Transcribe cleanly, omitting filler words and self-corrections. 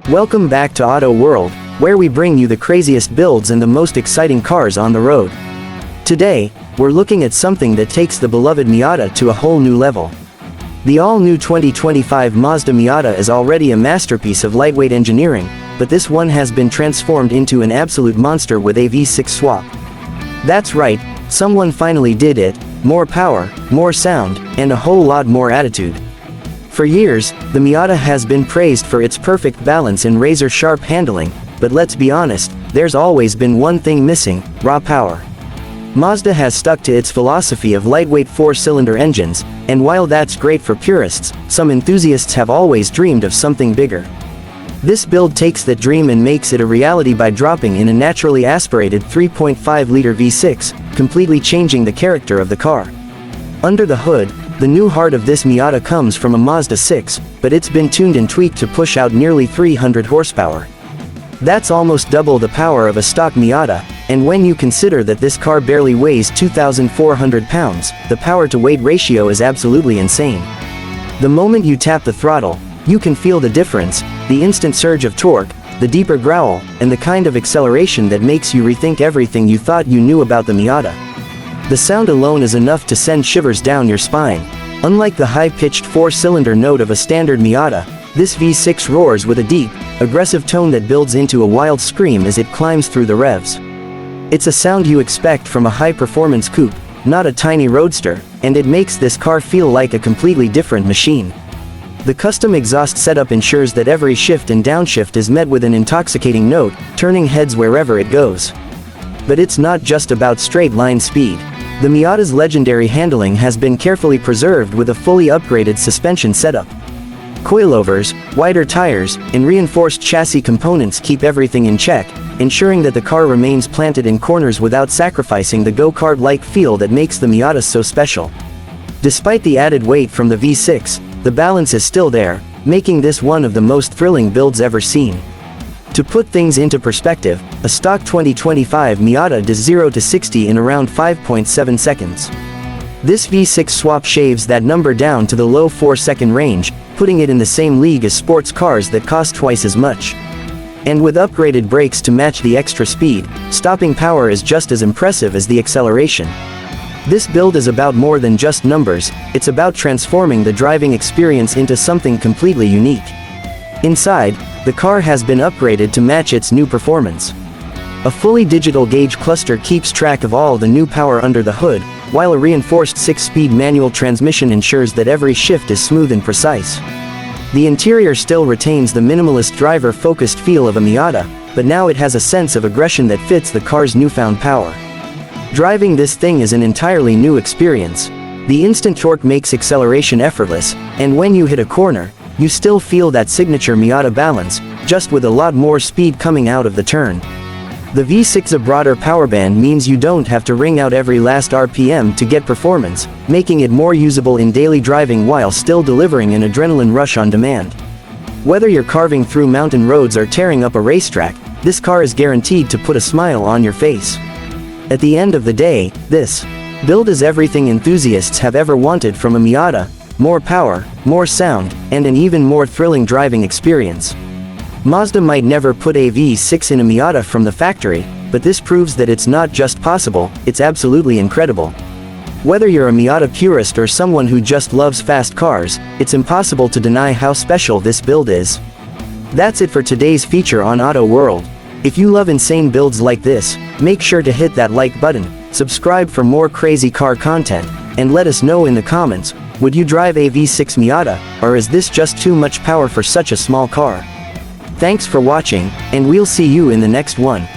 Welcome back to Auto World, where we bring you the craziest builds and the most exciting cars on the road. Today, we're looking at something that takes the beloved Miata to a whole new level. The all-new 2025 Mazda Miata is already a masterpiece of lightweight engineering, but this one has been transformed into an absolute monster with a V6 swap. That's right, someone finally did it: more power, more sound, and a whole lot more attitude. For years, the Miata has been praised for its perfect balance and razor-sharp handling, but let's be honest, there's always been one thing missing: raw power. Mazda has stuck to its philosophy of lightweight four-cylinder engines, and while that's great for purists, some enthusiasts have always dreamed of something bigger. This build takes that dream and makes it a reality by dropping in a naturally aspirated 3.5-liter V6, completely changing the character of the car. Under the hood, the new heart of this Miata comes from a Mazda 6, but it's been tuned and tweaked to push out nearly 300 horsepower. That's almost double the power of a stock Miata, and when you consider that this car barely weighs 2,400 pounds, the power-to-weight ratio is absolutely insane. The moment you tap the throttle, you can feel the difference: the instant surge of torque, the deeper growl, and the kind of acceleration that makes you rethink everything you thought you knew about the Miata. The sound alone is enough to send shivers down your spine. Unlike the high-pitched four-cylinder note of a standard Miata, this V6 roars with a deep, aggressive tone that builds into a wild scream as it climbs through the revs. It's a sound you expect from a high-performance coupe, not a tiny roadster, and it makes this car feel like a completely different machine. The custom exhaust setup ensures that every shift and downshift is met with an intoxicating note, turning heads wherever it goes. But it's not just about straight-line speed. The Miata's legendary handling has been carefully preserved with a fully upgraded suspension setup. Coilovers, wider tires, and reinforced chassis components keep everything in check, ensuring that the car remains planted in corners without sacrificing the go-kart-like feel that makes the Miata so special. Despite the added weight from the V6, the balance is still there, making this one of the most thrilling builds ever seen. To put things into perspective, a stock 2025 Miata does 0 to 60 in around 5.7 seconds. This V6 swap shaves that number down to the low 4-second range, putting it in the same league as sports cars that cost twice as much. And with upgraded brakes to match the extra speed, stopping power is just as impressive as the acceleration. This build is about more than just numbers, it's about transforming the driving experience into something completely unique. Inside, the car has been upgraded to match its new performance. A fully digital gauge cluster keeps track of all the new power under the hood, while a reinforced 6-speed manual transmission ensures that every shift is smooth and precise. The interior still retains the minimalist driver-focused feel of a Miata, but now it has a sense of aggression that fits the car's newfound power. Driving this thing is an entirely new experience. The instant torque makes acceleration effortless, and when you hit a corner, you still feel that signature Miata balance, just with a lot more speed coming out of the turn. The V6's broader power band means you don't have to wring out every last RPM to get performance, making it more usable in daily driving while still delivering an adrenaline rush on demand. Whether you're carving through mountain roads or tearing up a racetrack, this car is guaranteed to put a smile on your face. At the end of the day, this build is everything enthusiasts have ever wanted from a Miata: more power, more sound, and an even more thrilling driving experience. Mazda might never put a V6 in a Miata from the factory, but this proves that it's not just possible, it's absolutely incredible. Whether you're a Miata purist or someone who just loves fast cars, it's impossible to deny how special this build is. That's it for today's feature on Auto World. If you love insane builds like this, make sure to hit that like button, subscribe for more crazy car content, and let us know in the comments: would you drive a V6 Miata, or is this just too much power for such a small car? Thanks for watching, and we'll see you in the next one.